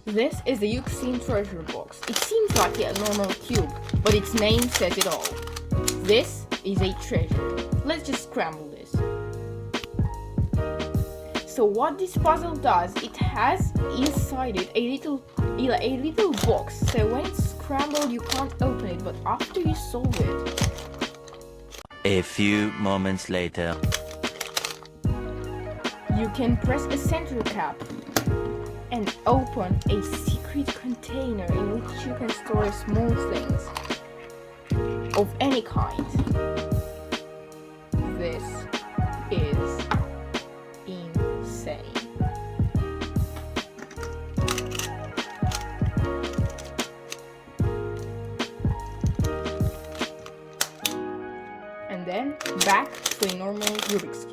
This is the Yuxin Treasure Box. It seems like a normal cube, but its name says it all. This is a treasure. Let's just scramble this. So what this puzzle does, it has inside it a little box. So when it's scrambled, you can't open it, but after you solve it, a few moments later, you can press a center cap and open a secret container in which you can store small things of any kind. This is insane. And then back to a normal Rubik's Cube.